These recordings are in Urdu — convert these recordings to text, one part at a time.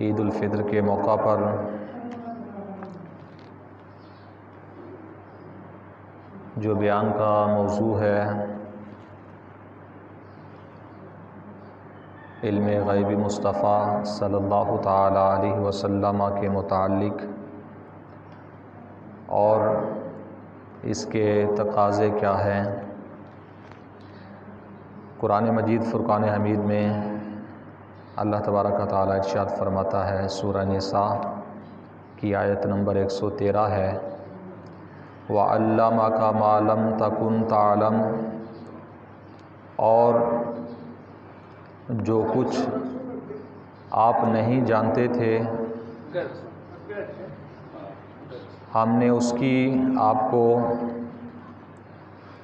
عید الفطر کے موقع پر جو بیان کا موضوع ہے علم غیب مصطفیٰ صلی اللہ تعالیٰ علیہ وسلم کے متعلق اور اس کے تقاضے کیا ہیں، قرآن مجید فرقان حمید میں اللہ تبارک و تعالیٰ ارشاد فرماتا ہے، سورہ نساء کی آیت نمبر 113 ہے، وَعَلَّمَكَ مَا لَمْ تَكُنْ تَعْلَمُ، اور جو کچھ آپ نہیں جانتے تھے ہم نے اس کی آپ کو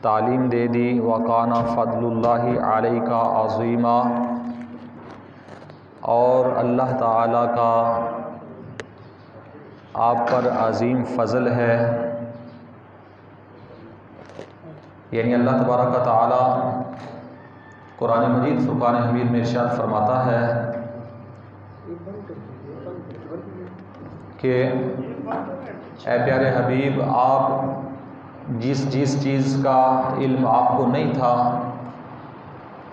تعلیم دے دی، وَكَانَ فَضْلُ اللَّهِ عَلَيْكَ عَظِيمًا، اور اللہ تعالیٰ کا آپ پر عظیم فضل ہے، یعنی اللہ تبارک و تعالیٰ قرآن مجید فرقان حمید میں ارشاد فرماتا ہے کہ اے پیارے حبیب، آپ جس چیز کا علم آپ کو نہیں تھا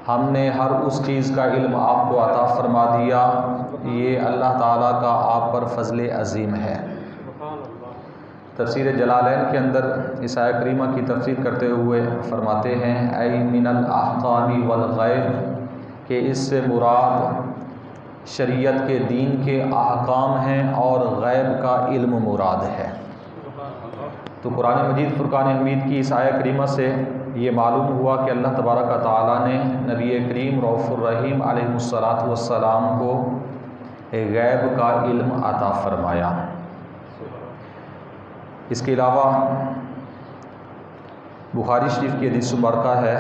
ہم نے ہر اس چیز کا علم آپ کو عطا فرما دیا، یہ اللہ تعالیٰ کا آپ پر فضل عظیم ہے۔ تفسیر جلالین کے اندر اس آیت کریمہ کی تفسیر کرتے ہوئے فرماتے ہیں اے من الاحکام والغیب، کہ اس سے مراد شریعت کے دین کے احکام ہیں اور غیب کا علم مراد ہے۔ تو قرآن مجید فرقان حمید کی اس آیت کریمہ سے یہ معلوم ہوا کہ اللہ تبارک و تعالیٰ نے نبی کریم رؤوف الرحیم علیہ السلام کو غیب کا علم عطا فرمایا۔ اس کے علاوہ بخاری شریف کی حدیث مبارکہ ہے،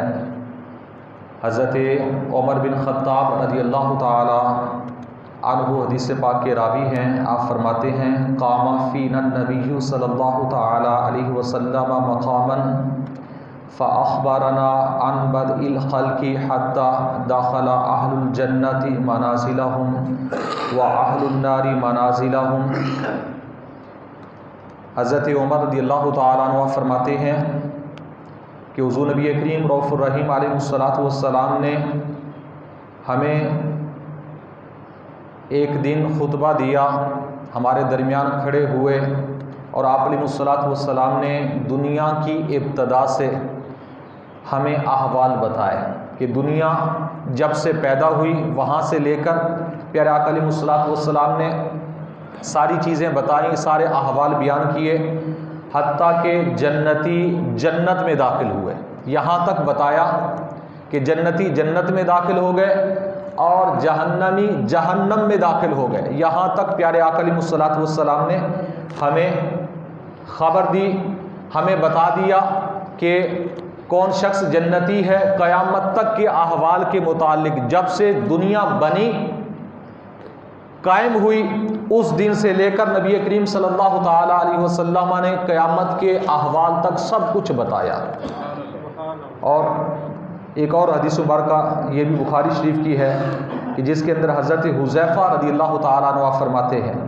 حضرت عمر بن خطاب رضی اللہ تعالی عنہ حدیث پاک کے راوی ہیں، آپ فرماتے ہیں قام فینا النبی صلی اللہ تعالی علیہ وسلم مقاما فاخبرنا عن بدء الخلق حتى دخل اہل الجنۃ منازلهم واہل النار منازلهم۔ حضرت عمر رضی اللہ تعالیٰ عنہ فرماتے ہیں کہ حضور نبی کریم رؤوف الرحیم علیہ السلام نے ہمیں ایک دن خطبہ دیا، ہمارے درمیان کھڑے ہوئے اور آپ علیہ السلام نے دنیا کی ابتدا سے ہمیں احوال بتائے کہ دنیا جب سے پیدا ہوئی وہاں سے لے کر پیارے آقا علیہ السلام نے ساری چیزیں بتائیں، سارے احوال بیان کیے، حتیٰ کہ جنتی جنت میں داخل ہوئے، یہاں تک بتایا کہ جنتی جنت میں داخل ہو گئے اور جہنمی جہنم میں داخل ہو گئے، یہاں تک پیارے آقا علیہ السلام نے ہمیں خبر دی، ہمیں بتا دیا کہ کون شخص جنتی ہے، قیامت تک کے احوال کے متعلق، جب سے دنیا بنی قائم ہوئی اس دن سے لے کر نبی کریم صلی اللہ تعالی علیہ وسلم نے قیامت کے احوال تک سب کچھ بتایا۔ اور ایک اور حدیث مبارکہ یہ بھی بخاری شریف کی ہے کہ جس کے اندر حضرت حذیفہ رضی اللہ تعالیٰ عنہ فرماتے ہیں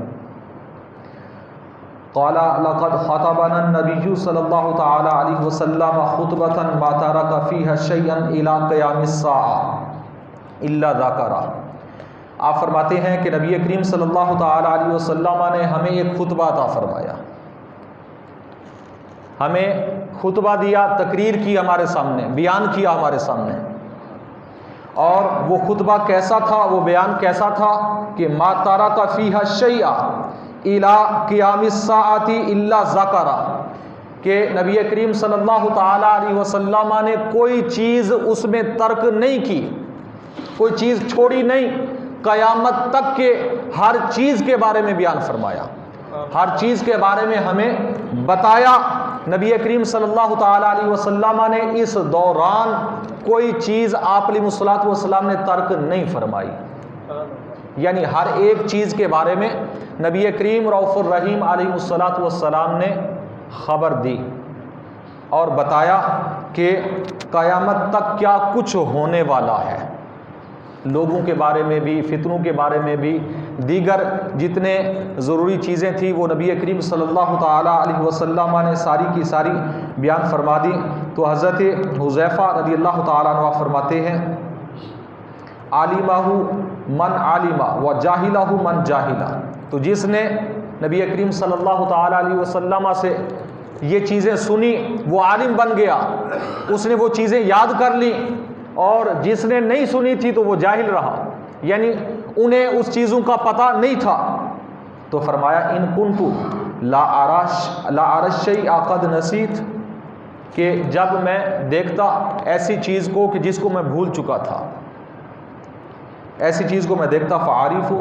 قال لقد خطبنا النبي صلی اللہ تعالی علیہ وسلم خطبۃ ما ترك فيها شيئا الى قیام الساعة الا ذکرہ۔ آپ فرماتے ہیں کہ نبی کریم صلی اللہ تعالی علیہ وسلم نے ہمیں ایک خطبہ عطا فرمایا، ہمیں خطبہ دیا، تقریر کی ہمارے سامنے، بیان کیا ہمارے سامنے، اور وہ خطبہ کیسا تھا، وہ بیان کیسا تھا کہ ما ترک فیہا شیئا الی قیام الساعۃ الا ذکرہ، کہ نبی کریم صلی اللہ تعالی علیہ وسلم نے کوئی چیز اس میں ترک نہیں کی، کوئی چیز چھوڑی نہیں، قیامت تک کے ہر چیز کے بارے میں بیان فرمایا، ہر چیز کے بارے میں ہمیں بتایا۔ نبی کریم صلی اللہ تعالی علیہ وسلم نے اس دوران کوئی چیز آپ علیہ السلام نے ترک نہیں فرمائی، یعنی ہر ایک چیز کے بارے میں نبی کریم رؤوف الرحیم علیہ السلام نے خبر دی اور بتایا کہ قیامت تک کیا کچھ ہونے والا ہے۔ لوگوں کے بارے میں بھی، فتنوں کے بارے میں بھی، دیگر جتنے ضروری چیزیں تھیں وہ نبی کریم صلی اللہ تعالیٰ علیہ وسلم نے ساری کی ساری بیان فرما دی۔ تو حضرت حذیفہ رضی اللہ تعالیٰ عنہ فرماتے ہیں عالمہ من عالمہ و جاہلہ من جاہلہ، تو جس نے نبی کریم صلی اللہ تعالیٰ علیہ وسلم سے یہ چیزیں سنی وہ عالم بن گیا، اس نے وہ چیزیں یاد کر لی، اور جس نے نہیں سنی تھی تو وہ جاہل رہا، یعنی انہیں اس چیزوں کا پتہ نہیں تھا۔ تو فرمایا ان کنت لا ارى الشيء قد نسيت، کہ جب میں دیکھتا ایسی چیز کو کہ جس کو میں بھول چکا تھا، ایسی چیز کو میں دیکھتا فعارف،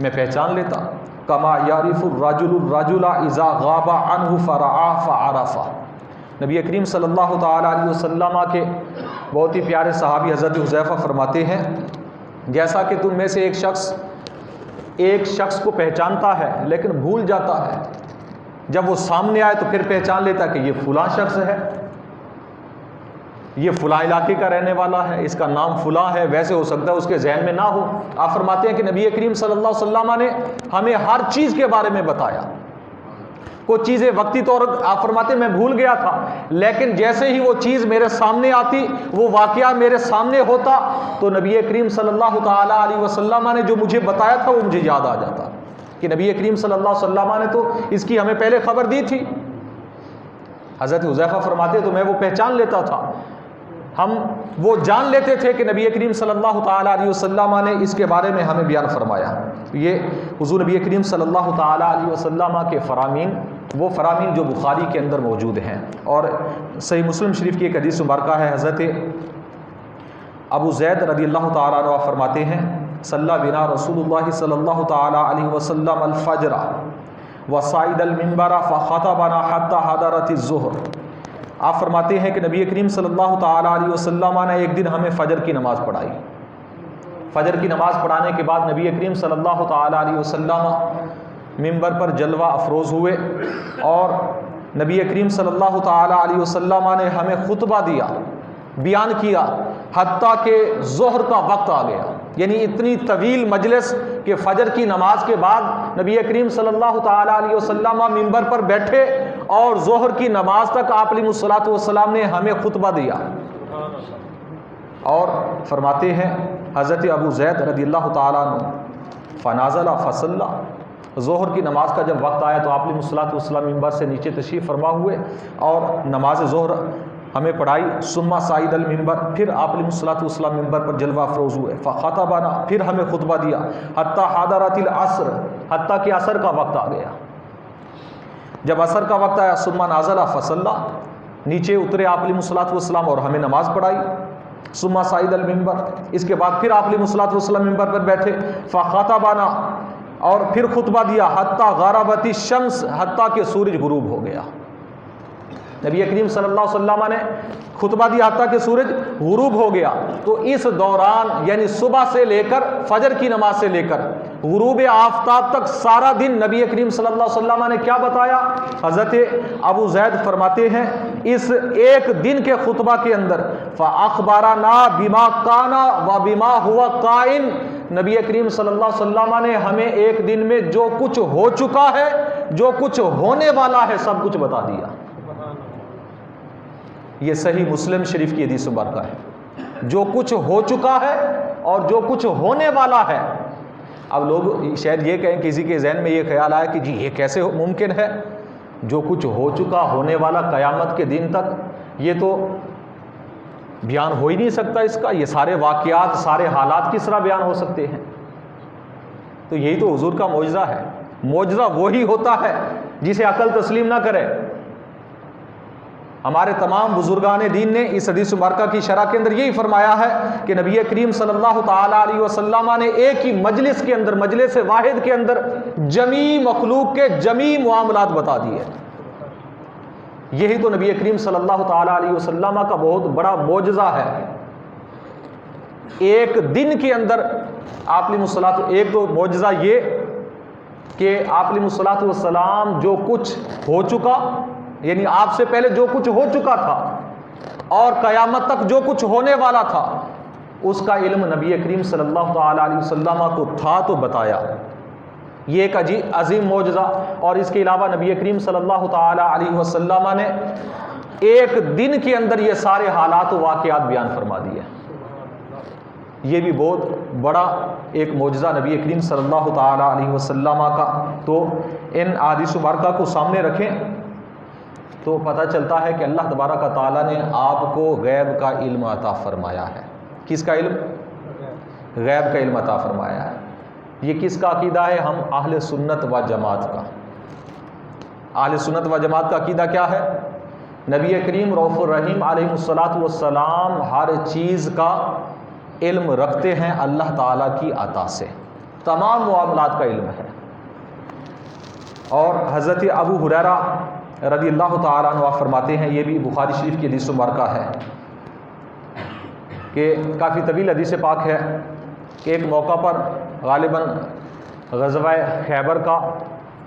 میں پہچان لیتا، کما یعرف الرجل الرجل اذا غاب عنه فرعا فعرف۔ نبی کریم صلی اللہ تعالیٰ علیہ وسلم کے بہت ہی پیارے صحابی حضرت حذیفہ فرماتے ہیں جیسا کہ تم میں سے ایک شخص کو پہچانتا ہے لیکن بھول جاتا ہے، جب وہ سامنے آئے تو پھر پہچان لیتا کہ یہ فلاں شخص ہے، یہ فلاں علاقے کا رہنے والا ہے، اس کا نام فلاں ہے، ویسے ہو سکتا ہے اس کے ذہن میں نہ ہو۔ آپ فرماتے ہیں کہ نبی کریم صلی اللہ علیہ وسلم نے ہمیں ہر چیز کے بارے میں بتایا۔ کوئی چیزیں وقتی طور آپ فرماتے ہیں میں بھول گیا تھا، لیکن جیسے ہی وہ چیز میرے سامنے آتی، وہ واقعہ میرے سامنے ہوتا، تو نبی کریم صلی اللہ تعالیٰ علیہ وسلم نے جو مجھے بتایا تھا وہ مجھے یاد آ جاتا کہ نبی کریم صلی اللہ علیہ وسلم نے تو اس کی ہمیں پہلے خبر دی تھی۔ حضرت حذیفہ فرماتے تو میں وہ پہچان لیتا تھا، ہم وہ جان لیتے تھے کہ نبی کریم صلی اللہ تعالیٰ علیہ وسلم نے اس کے بارے میں ہمیں بیان فرمایا۔ یہ حضور نبی کریم صلی اللہ تعالیٰ علیہ وسلم کے فرامین، وہ فرامین جو بخاری کے اندر موجود ہیں، اور صحیح مسلم شریف کی ایک حدیث مبارکہ ہے، حضرت ابو زید رضی اللہ تعالیٰ عنہ فرماتے ہیں صلی بنا رسول اللہ صلی اللہ تعالیٰ علیہ وسلم الفجر وصعد المنبر فخطبنا حتى حضرت الظہر۔ آپ فرماتے ہیں کہ نبی کریم صلی اللہ تعالیٰ علیہ وسلم نے ایک دن ہمیں فجر کی نماز پڑھائی۔ فجر کی نماز پڑھانے کے بعد نبی کریم صلی اللہ تعالیٰ علیہ وسلم ممبر پر جلوہ افروز ہوئے، اور نبی کریم صلی اللہ تعالیٰ علیہ وسلم نے ہمیں خطبہ دیا، بیان کیا، حتیٰ کہ ظہر کا وقت آ گیا، یعنی اتنی طویل مجلس کہ فجر کی نماز کے بعد نبی کریم صلی اللہ تعالیٰ علیہ وسلم ممبر پر بیٹھے اور ظہر کی نماز تک آپ علیہ الصلوۃ والسلام نے ہمیں خطبہ دیا۔ اور فرماتے ہیں حضرت ابو زید رضی اللہ تعالیٰ عنہ فنازل فصلی، ظہر کی نماز کا جب وقت آیا تو آپ علیہ الصلوۃ والسلام ممبر سے نیچے تشریف فرما ہوئے اور نماز ظہر ہمیں پڑھائی۔ ثم صعد المنبر، پھر آپ علیہ الصلوۃ والسلام ممبر پر جلوہ افروز ہوئے، فخطبنا، پھر ہمیں خطبہ دیا، حتی حضرت العصر، حتیٰ کہ عصر کا وقت آ گیا۔ جب عصر کا وقت آیا ثم نازل فصلی، نیچے اترے آپ علیہ الصلوۃ والسلام اور ہمیں نماز پڑھائی۔ ثم صعد المنبر، اس کے بعد پھر آپ علیہ الصلوۃ والسلام ممبر پر بیٹھے، فخطبنا، اور پھر خطبہ دیا، حتی غربت الشمس، حتیٰ کہ سورج غروب ہو گیا۔ نبی کریم صلی اللہ علیہ وسلم نے خطبہ دیا حتیٰ کہ سورج غروب ہو گیا۔ تو اس دوران یعنی صبح سے لے کر فجر کی نماز سے لے کر غروب آفتاب تک سارا دن نبی کریم صلی اللہ علیہ وسلم نے کیا بتایا؟ حضرت ابو زید فرماتے ہیں اس ایک دن کے خطبہ کے اندر فَأَخْبَرَنَا بِمَا كَانَ وَبِمَا هُوَ قَائِمٌ، نبی کریم صلی اللہ علیہ وسلم نے ہمیں ایک دن میں جو کچھ ہو چکا ہے، جو کچھ ہونے والا ہے، سب کچھ بتا دیا۔ یہ صحیح مسلم شریف کی حدیث مبارکہ ہے، جو کچھ ہو چکا ہے اور جو کچھ ہونے والا ہے۔ اب لوگ شاید یہ کہیں، کسی کے ذہن میں یہ خیال آیا کہ جی یہ کیسے ممکن ہے، جو کچھ ہو چکا، ہونے والا، قیامت کے دن تک، یہ تو بیان ہو ہی نہیں سکتا اس کا، یہ سارے واقعات، سارے حالات کس طرح بیان ہو سکتے ہیں؟ تو یہی تو حضور کا معجزہ ہے۔ معجزہ وہی ہوتا ہے جسے عقل تسلیم نہ کرے۔ ہمارے تمام بزرگان دین نے اس حدیث مبارکہ کی شرح کے اندر یہی فرمایا ہے کہ نبی کریم صلی اللہ تعالیٰ علیہ وسلم نے ایک ہی مجلس کے اندر، مجلس واحد کے اندر جمیع مخلوق کے جمیع معاملات بتا دیے۔ یہی تو نبی کریم صلی اللہ تعالیٰ علیہ وسلم کا بہت بڑا معجزہ ہے۔ ایک دن کے اندر آپ علیہ الصلوۃ، ایک تو معجزہ یہ کہ آپ علیہ الصلوۃ والسلام جو کچھ ہو چکا، یعنی آپ سے پہلے جو کچھ ہو چکا تھا اور قیامت تک جو کچھ ہونے والا تھا، اس کا علم نبی کریم صلی اللہ تعالیٰ علیہ وسلم کو تھا تو بتایا، یہ ایک عظیم معجزہ۔ اور اس کے علاوہ نبی کریم صلی اللہ تعالیٰ علیہ وسلم نے ایک دن کے اندر یہ سارے حالات و واقعات بیان فرما دیے۔ یہ بھی بہت بڑا ایک معجزہ نبی کریم صلی اللہ تعالیٰ علیہ وسلم کا۔ تو ان احادیث مبارکہ کو سامنے رکھیں تو پتہ چلتا ہے کہ اللہ تبارک و تعالیٰ نے آپ کو غیب کا علم عطا فرمایا ہے۔ کس کا علم؟ غیب کا علم عطا فرمایا ہے۔ یہ کس کا عقیدہ ہے؟ ہم اہل سنت و جماعت کا۔ اہل سنت و جماعت کا عقیدہ کیا ہے؟ نبی کریم رؤوف الرحیم علیہ الصلاۃ والسلام ہر چیز کا علم رکھتے ہیں اللہ تعالیٰ کی عطا سے، تمام معاملات کا علم ہے۔ اور حضرت ابو ہریرہ رضی اللہ تعالیٰ عنہ فرماتے ہیں، یہ بھی بخاری شریف کی حدیث مبارکہ ہے کہ کافی طویل حدیث پاک ہے کہ ایک موقع پر غالباً غزوہ خیبر کا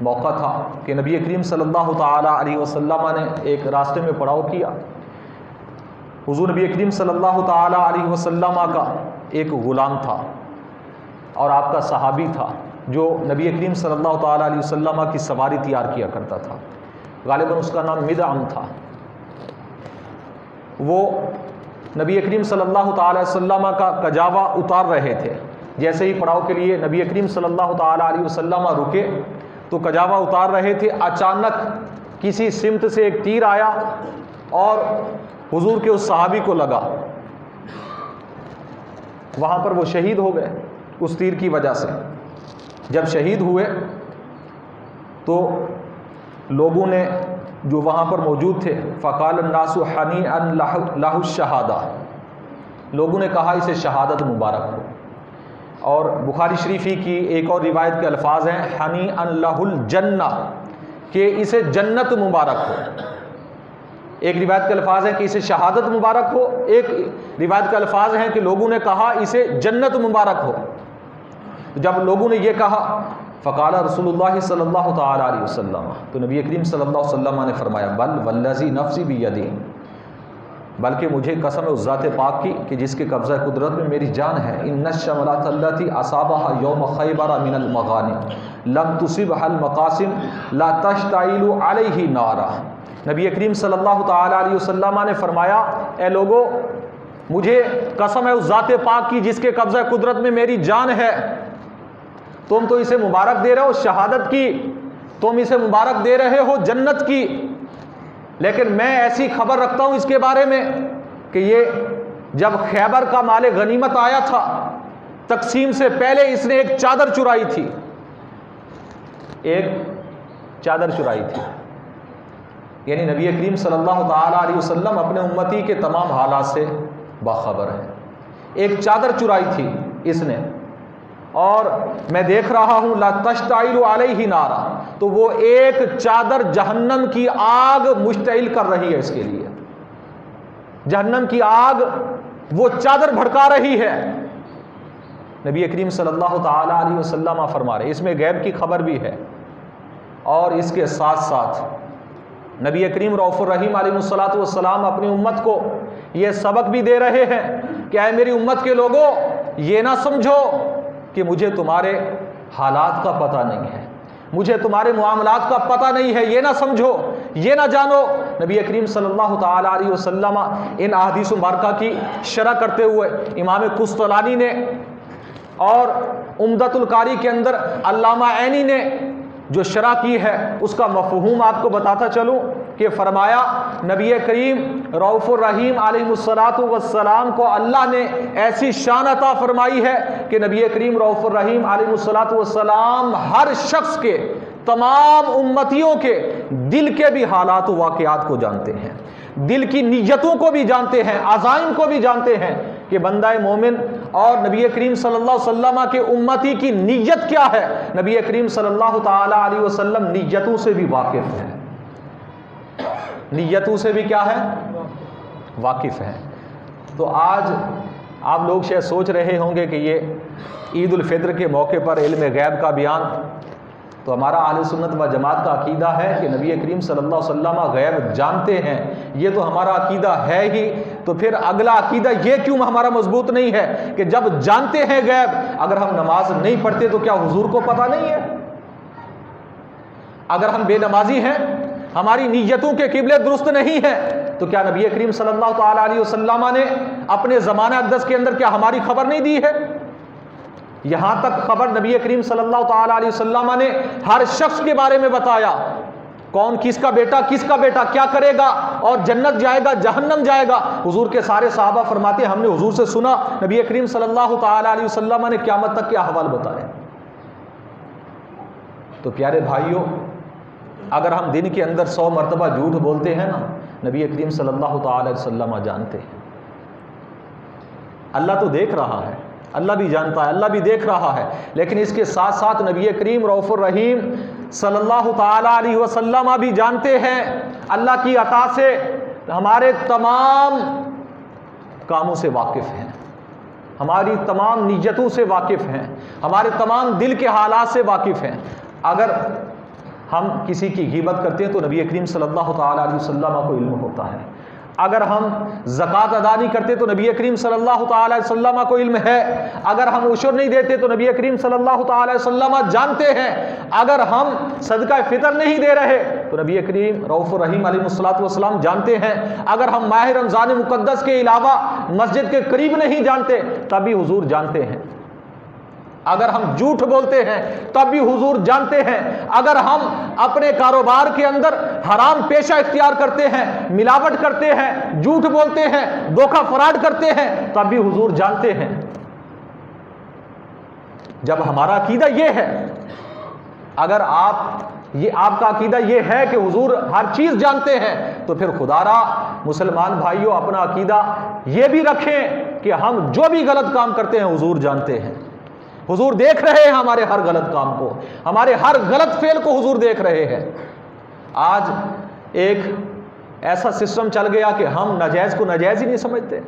موقع تھا کہ نبی کریم صلی اللہ تعالیٰ علیہ وسلم نے ایک راستے میں پڑاؤ کیا۔ حضور نبی کریم صلی اللہ تعالیٰ علیہ وسلم کا ایک غلام تھا اور آپ کا صحابی تھا جو نبی کریم صلی اللہ تعالیٰ علیہ وسلم کی سواری تیار کیا کرتا تھا، غالباً اس کا نام مدعم تھا۔ وہ نبی کریم صلی اللہ تعالیٰ علیہ وسلم کا کجاوا اتار رہے تھے۔ جیسے ہی پڑاؤ کے لیے نبی کریم صلی اللہ تعالیٰ علیہ وسلم رکے تو کجاوا اتار رہے تھے، اچانک کسی سمت سے ایک تیر آیا اور حضور کے اس صحابی کو لگا، وہاں پر وہ شہید ہو گئے اس تیر کی وجہ سے۔ جب شہید ہوئے تو لوگوں نے جو وہاں پر موجود تھے، فقال الناس حنیئا لہ الشہادہ، لوگوں نے کہا اسے شہادت مبارک ہو۔ اور بخاری شریفی کی ایک اور روایت کے الفاظ ہیں حنیئا لہ الجنہ، کہ اسے جنت مبارک ہو۔ ایک روایت کے الفاظ ہیں کہ اسے شہادت مبارک ہو، ایک روایت کے الفاظ ہیں کہ لوگوں نے کہا اسے جنت مبارک ہو۔ جب لوگوں نے یہ کہا فقال رسول اللہ صلی اللہ تعالیٰ علیہ وسلم، تو نبی کریم صلی اللہ علیہ وسلم نے فرمایا بل والذی نفسی بیدہ، بلکہ مجھے قسم ہے اس ذات پاک کی کہ جس کے قبضہ قدرت میں میری جان ہے، ان الشملات التي اصابها یوم خیبر من المغانم لم تصبها المقاسم لا تشتعل علیہ نارا۔ نبی کریم صلی اللہ تعالیٰ علیہ وسلم نے فرمایا اے لوگو، مجھے قسم ہے اس ذات پاک کی جس کے قبضہ قدرت میں میری جان ہے، تم تو اسے مبارک دے رہے ہو شہادت کی، تم اسے مبارک دے رہے ہو جنت کی، لیکن میں ایسی خبر رکھتا ہوں اس کے بارے میں کہ یہ جب خیبر کا مال غنیمت آیا تھا تقسیم سے پہلے اس نے ایک چادر چرائی تھی، ایک چادر چرائی تھی۔ یعنی نبی کریم صلی اللہ تعالیٰ علیہ وسلم اپنے امتی کے تمام حالات سے باخبر ہیں۔ ایک چادر چرائی تھی اس نے، اور میں دیکھ رہا ہوں لا تشتعل علیہ نارا، تو وہ ایک چادر جہنم کی آگ مشتعل کر رہی ہے اس کے لیے، جہنم کی آگ وہ چادر بھڑکا رہی ہے۔ نبی کریم صلی اللہ تعالیٰ علیہ وسلم فرما رہے، اس میں غیب کی خبر بھی ہے، اور اس کے ساتھ ساتھ نبی کریم رؤوف الرحیم علیہ الصلاۃ والسلام اپنی امت کو یہ سبق بھی دے رہے ہیں کہ اے میری امت کے لوگوں، یہ نہ سمجھو کہ مجھے تمہارے حالات کا پتہ نہیں ہے، مجھے تمہارے معاملات کا پتہ نہیں ہے، یہ نہ سمجھو، یہ نہ جانو۔ نبی کریم صلی اللہ تعالیٰ علیہ وسلم ان احادیث مبارکہ کی شرح کرتے ہوئے امام قسطلانی نے اور عمدۃ القاری کے اندر علامہ عینی نے جو شرح کی ہے اس کا مفہوم آپ کو بتاتا چلوں کہ فرمایا نبی کریم رؤوف الرحیم علیہ الصلاۃ والسلام کو اللہ نے ایسی شان عطا فرمائی ہے کہ نبی کریم رؤوف الرحیم علیہ الصلاۃ والسلام ہر شخص کے، تمام امتیوں کے دل کے بھی حالات و واقعات کو جانتے ہیں، دل کی نیتوں کو بھی جانتے ہیں، عزائم کو بھی جانتے ہیں کہ بندہ مومن اور نبی کریم صلی اللہ علیہ وسلم کے امتی کی نیت کیا ہے۔ نبی کریم صلی اللہ تعالیٰ علیہ وسلم نیتوں سے بھی واقف ہیں، نیتوں سے بھی کیا ہے؟ واقف ہیں۔ تو آج آپ لوگ شاید سوچ رہے ہوں گے کہ یہ عید الفطر کے موقع پر علم غیب کا بیان تو ہمارا اہل سنت و جماعت کا عقیدہ ہے کہ نبی کریم صلی اللہ علیہ وسلم غیب جانتے ہیں، یہ تو ہمارا عقیدہ ہے ہی، تو پھر اگلا عقیدہ یہ کیوں ہمارا مضبوط نہیں ہے کہ جب جانتے ہیں غیب، اگر ہم نماز نہیں پڑھتے تو کیا حضور کو پتہ نہیں ہے؟ اگر ہم بے نمازی ہیں، ہماری نیتوں کے قبلے درست نہیں ہیں، تو کیا نبی کریم صلی اللہ تعالیٰ علیہ وسلم نے اپنے زمانہ اقدس کے اندر کیا ہماری خبر نہیں دی ہے؟ یہاں تک خبر نبی کریم صلی اللہ تعالیٰ علیہ وسلم نے ہر شخص کے بارے میں بتایا، کون کس کا بیٹا کیا کرے گا، اور جنت جائے گا جہنم جائے گا۔ حضور کے سارے صحابہ فرماتے ہیں ہم نے حضور سے سنا، نبی کریم صلی اللہ تعالیٰ علیہ وسلم نے قیامت تک کے احوال بتائے۔ تو پیارے بھائیوں، اگر ہم دن کے اندر 100 مرتبہ جھوٹ بولتے ہیں نا، نبی کریم صلی اللہ تعالیٰ علیہ وسلم جانتے ہیں۔ اللہ تو دیکھ رہا ہے، اللہ بھی جانتا ہے، اللہ بھی دیکھ رہا ہے، لیکن اس کے ساتھ ساتھ نبی کریم رؤوف الرحیم صلی اللہ تعالیٰ علیہ وسلم بھی جانتے ہیں، اللہ کی عطا سے ہمارے تمام کاموں سے واقف ہیں، ہماری تمام نیتوں سے واقف ہیں، ہمارے تمام دل کے حالات سے واقف ہیں۔ اگر ہم کسی کی غیبت کرتے ہیں تو نبی کریم صلی اللہ تعالیٰ علیہ وسلم کو علم ہوتا ہے، اگر ہم زکوٰۃ ادا نہیں کرتے تو نبی کریم صلی اللہ تعالیٰ علیہ وسلم کو علم ہے، اگر ہم عشر نہیں دیتے تو نبی کریم صلی اللہ تعالیٰ علیہ وسلم جانتے ہیں، اگر ہم صدقہ فطر نہیں دے رہے تو نبی کریم رؤوف الرحیم علیہ السلام جانتے ہیں، اگر ہم ماہ رمضان مقدس کے علاوہ مسجد کے قریب نہیں جانتے تب بھی حضور جانتے ہیں، اگر ہم جھوٹ بولتے ہیں تب بھی حضور جانتے ہیں، اگر ہم اپنے کاروبار کے اندر حرام پیشہ اختیار کرتے ہیں، ملاوٹ کرتے ہیں، جھوٹ بولتے ہیں، دھوکہ فراڈ کرتے ہیں، تب بھی حضور جانتے ہیں۔ جب ہمارا عقیدہ یہ ہے، اگر آپ کا عقیدہ یہ ہے کہ حضور ہر چیز جانتے ہیں، تو پھر خدا را مسلمان بھائیوں اپنا عقیدہ یہ بھی رکھیں کہ ہم جو بھی غلط کام کرتے ہیں حضور جانتے ہیں، حضور دیکھ رہے ہیں ہمارے ہر غلط کام کو، ہمارے ہر غلط فعل کو حضور دیکھ رہے ہیں۔ آج ایک ایسا سسٹم چل گیا کہ ہم ناجائز کو ناجائز ہی نہیں سمجھتے۔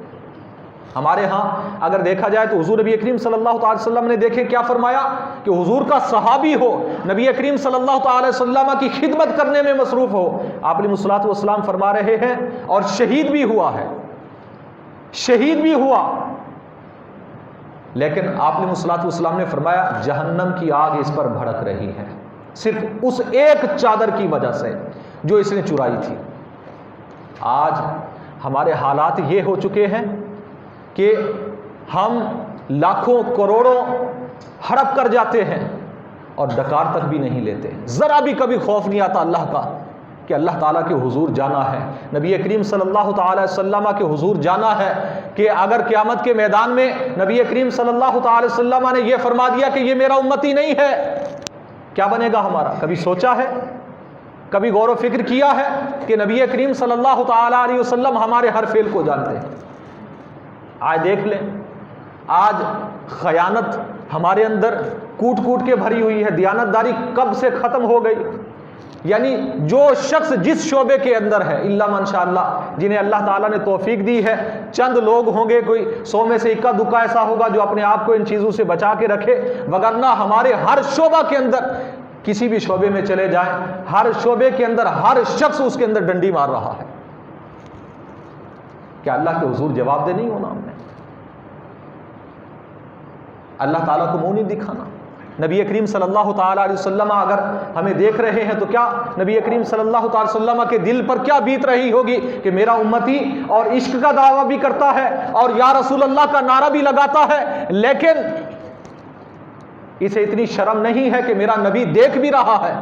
ہمارے ہاں اگر دیکھا جائے تو حضور نبی کریم صلی اللہ تعالی وسلم نے دیکھے کیا فرمایا کہ حضور کا صحابی ہو، نبی کریم صلی اللہ تعالی وسلم کی خدمت کرنے میں مصروف ہو، آپ علیہ الصلوۃ والسلام فرما رہے ہیں اور شہید بھی ہوا ہے، شہید بھی ہوا، لیکن آپ علیہ الصلوۃ والسلام نے فرمایا جہنم کی آگ اس پر بھڑک رہی ہے، صرف اس ایک چادر کی وجہ سے جو اس نے چرائی تھی۔ آج ہمارے حالات یہ ہو چکے ہیں کہ ہم لاکھوں کروڑوں ہڑپ کر جاتے ہیں اور ڈکار تک بھی نہیں لیتے، ذرا بھی کبھی خوف نہیں آتا اللہ کا کہ اللہ تعالیٰ کے حضور جانا ہے، نبی کریم صلی اللہ تعالی وسلم کے حضور جانا ہے کہ اگر قیامت کے میدان میں نبی کریم صلی اللہ تعالی وسلم نے یہ فرما دیا کہ یہ میرا امتی نہیں ہے، کیا بنے گا ہمارا؟ کبھی سوچا ہے؟ کبھی غور و فکر کیا ہے کہ نبی کریم صلی اللہ تعالی علیہ وسلم ہمارے ہر فعل کو جانتے ہیں؟ آج دیکھ لیں، آج خیانت ہمارے اندر کوٹ کوٹ کے بھری ہوئی ہے، دیانتداری کب سے ختم ہو گئی۔ یعنی جو شخص جس شعبے کے اندر ہے، الا ماشاءاللہ جنہیں اللہ تعالیٰ نے توفیق دی ہے، چند لوگ ہوں گے، کوئی 100 میں سے اکا دکا ایسا ہوگا جو اپنے آپ کو ان چیزوں سے بچا کے رکھے، وگرنہ ہمارے ہر شعبہ کے اندر، کسی بھی شعبے میں چلے جائیں، ہر شعبے کے اندر ہر شخص اس کے اندر ڈنڈی مار رہا ہے۔ کیا اللہ کے حضور جواب دہ نہیں ہونا ہم نے؟ اللہ تعالیٰ کو منہ نہیں دکھانا؟ نبی کریم صلی اللہ تعالی علیہ وسلم اگر ہمیں دیکھ رہے ہیں تو کیا نبی کریم صلی اللہ تعالی وسلم کے دل پر کیا بیت رہی ہوگی کہ میرا امتی اور عشق کا دعویٰ بھی کرتا ہے اور یا رسول اللہ کا نعرہ بھی لگاتا ہے، لیکن اسے اتنی شرم نہیں ہے کہ میرا نبی دیکھ بھی رہا ہے،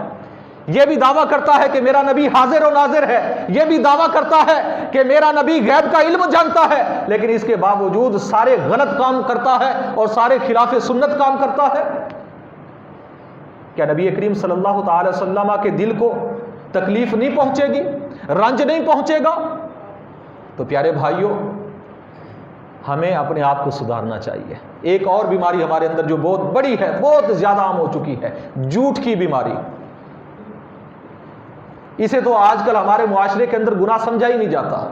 یہ بھی دعویٰ کرتا ہے کہ میرا نبی حاضر و ناظر ہے، یہ بھی دعویٰ کرتا ہے کہ میرا نبی غیب کا علم جانتا ہے، لیکن اس کے باوجود سارے غلط کام کرتا ہے اور سارے خلاف سنت کام کرتا ہے۔ کیا نبی کریم صلی اللہ تعالی وسلم کے دل کو تکلیف نہیں پہنچے گی، رنج نہیں پہنچے گا؟ تو پیارے بھائیوں، ہمیں اپنے آپ کو سدھارنا چاہیے۔ ایک اور بیماری ہمارے اندر جو بہت بڑی ہے، بہت زیادہ عام ہو چکی ہے، جھوٹ کی بیماری۔ اسے تو آج کل ہمارے معاشرے کے اندر گناہ سمجھا ہی نہیں جاتا۔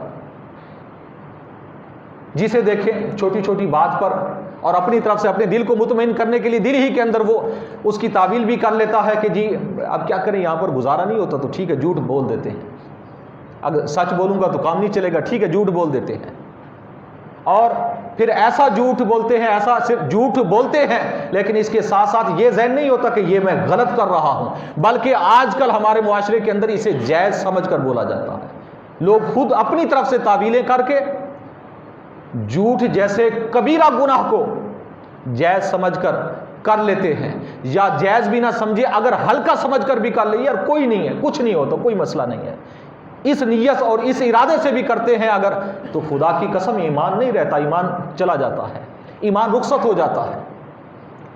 جسے دیکھیں چھوٹی چھوٹی بات پر اور اپنی طرف سے اپنے دل کو مطمئن کرنے کے لیے دل ہی کے اندر وہ اس کی تعویل بھی کر لیتا ہے کہ جی اب کیا کریں، یہاں پر گزارا نہیں ہوتا تو ٹھیک ہے جھوٹ بول دیتے ہیں، اگر سچ بولوں گا تو کام نہیں چلے گا، ٹھیک ہے جھوٹ بول دیتے ہیں، اور پھر ایسا جھوٹ بولتے ہیں، ایسا صرف جھوٹ بولتے ہیں، لیکن اس کے ساتھ ساتھ یہ ذہن نہیں ہوتا کہ یہ میں غلط کر رہا ہوں، بلکہ آج کل ہمارے معاشرے کے اندر اسے جائز سمجھ کر بولا جاتا ہے۔ لوگ خود اپنی طرف سے تعویلیں کر کے جھوٹ جیسے کبیرہ گناہ کو جائز سمجھ کر لیتے ہیں، یا جائز بھی نہ سمجھے، اگر ہلکا سمجھ کر بھی کر لے یار کوئی نہیں ہے، کچھ نہیں ہوتا، کوئی مسئلہ نہیں ہے، اس نیت اور اس ارادے سے بھی کرتے ہیں اگر، تو خدا کی قسم ایمان نہیں رہتا، ایمان چلا جاتا ہے، ایمان رخصت ہو جاتا ہے۔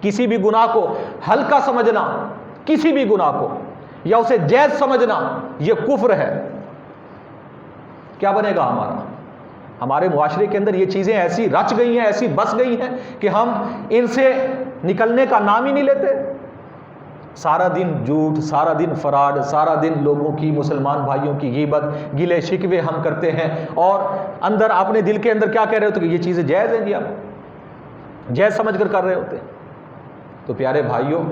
کسی بھی گناہ کو ہلکا سمجھنا، کسی بھی گناہ کو یا اسے جائز سمجھنا، یہ کفر ہے۔ کیا بنے گا ہمارے معاشرے کے اندر یہ چیزیں ایسی رچ گئی ہیں، ایسی بس گئی ہیں کہ ہم ان سے نکلنے کا نام ہی نہیں لیتے۔ سارا دن جھوٹ، سارا دن فراڈ، سارا دن لوگوں کی، مسلمان بھائیوں کی غیبت، گلے شکوے ہم کرتے ہیں، اور اندر اپنے دل کے اندر کیا کہہ رہے ہوتے کہ یہ چیزیں جائز ہیں، جی آپ جائز سمجھ کر رہے ہوتے۔ تو پیارے بھائیوں،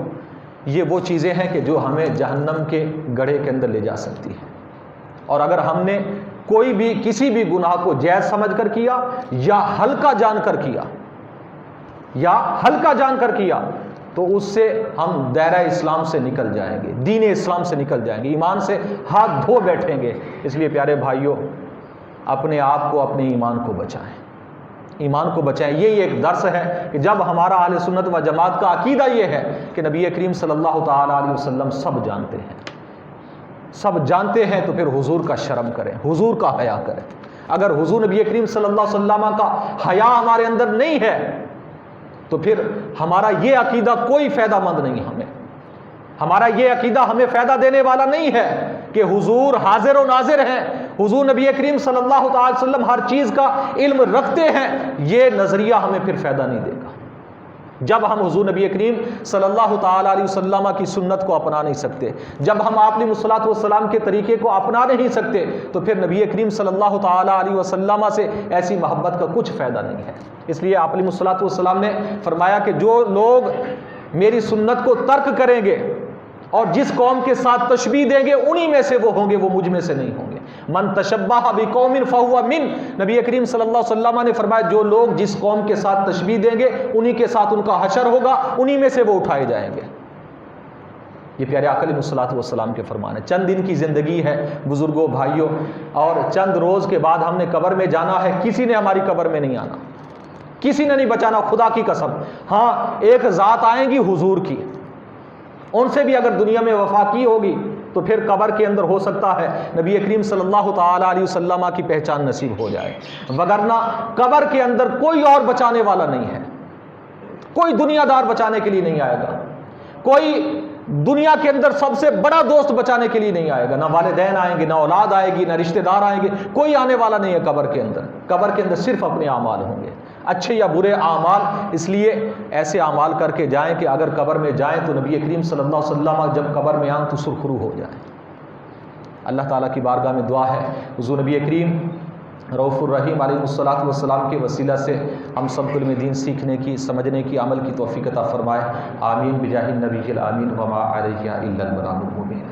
یہ وہ چیزیں ہیں کہ جو ہمیں جہنم کے گڑھے کے اندر لے جا سکتی ہیں، اور اگر ہم نے کوئی بھی کسی بھی گناہ کو جائز سمجھ کر کیا یا ہلکا جان کر کیا تو اس سے ہم دائرہ اسلام سے نکل جائیں گے، دین اسلام سے نکل جائیں گے، ایمان سے ہاتھ دھو بیٹھیں گے۔ اس لیے پیارے بھائیوں، اپنے آپ کو، اپنے ایمان کو بچائیں، ایمان کو بچائیں۔ یہی ایک درس ہے کہ جب ہمارا اہل سنت و جماعت کا عقیدہ یہ ہے کہ نبی کریم صلی اللہ تعالیٰ علیہ وسلم سب جانتے ہیں تو پھر حضور کا شرم کریں، حضور کا حیا کریں۔ اگر حضور نبی کریم صلی اللہ علیہ وسلم کا حیا ہمارے اندر نہیں ہے تو پھر ہمارا یہ عقیدہ کوئی فائدہ مند نہیں، ہمارا یہ عقیدہ ہمیں فائدہ دینے والا نہیں ہے کہ حضور حاضر و ناظر ہیں، حضور نبی کریم صلی اللہ تعالی وسلم ہر چیز کا علم رکھتے ہیں، یہ نظریہ ہمیں پھر فائدہ نہیں دے گا۔ جب ہم حضور نبی کریم صلی اللہ تعالی علیہ وسلم کی سنت کو اپنا نہیں سکتے، جب ہم آپ علیہ الصلوۃ والسلام کے طریقے کو اپنا نہیں سکتے، تو پھر نبی کریم صلی اللہ تعالی علیہ وسلم سے ایسی محبت کا کچھ فائدہ نہیں ہے۔ اس لیے آپ علیہ الصلوۃ والسلام نے فرمایا کہ جو لوگ میری سنت کو ترک کریں گے اور جس قوم کے ساتھ تشبیہ دیں گے انہی میں سے وہ ہوں گے، وہ مجھ میں سے نہیں ہوں گے۔ من تشبہ بقوم فہو من، نبی کریم صلی اللہ علیہ وسلم نے فرمایا جو لوگ جس قوم کے ساتھ تشبیہ دیں گے انہی کے ساتھ ان کا حشر ہوگا، انہی میں سے وہ اٹھائے جائیں گے۔ یہ پیارے آقا علیہ الصلوۃ والسلام کے فرمان ہے۔ چند دن کی زندگی ہے بزرگوں، بھائیوں، اور چند روز کے بعد ہم نے قبر میں جانا ہے، کسی نے ہماری قبر میں نہیں آنا، کسی نے نہیں بچانا، خدا کی قسم۔ ہاں ایک ذات آئیں گی حضور کی، ان سے بھی اگر دنیا میں وفا کی ہوگی تو پھر قبر کے اندر ہو سکتا ہے نبی کریم صلی اللہ تعالی علیہ وسلم کی پہچان نصیب ہو جائے، وگرنہ قبر کے اندر کوئی اور بچانے والا نہیں ہے، کوئی دنیا دار بچانے کے لیے نہیں آئے گا، کوئی دنیا کے اندر سب سے بڑا دوست بچانے کے لیے نہیں آئے گا، نہ والدین آئیں گے، نہ اولاد آئے گی، نہ رشتہ دار آئیں گے، کوئی آنے والا نہیں ہے قبر کے اندر۔ قبر کے اندر صرف اپنے اعمال ہوں گے، اچھے یا برے اعمال۔ اس لیے ایسے اعمال کر کے جائیں کہ اگر قبر میں جائیں تو نبی کریم صلی اللہ علیہ وسلم جب قبر میں آئیں تو سرخرو ہو جائیں۔ اللہ تعالیٰ کی بارگاہ میں دعا ہے حضور نبی کریم رؤوف الرحیم علیہ الصلوۃ والسلام کے وسیلہ سے ہم سب کو علم دین سیکھنے کی، سمجھنے کی، عمل کی توفیق عطا فرمائے۔ آمین بجاہ النبی الامین وما علیہ الا البلاغ المبین۔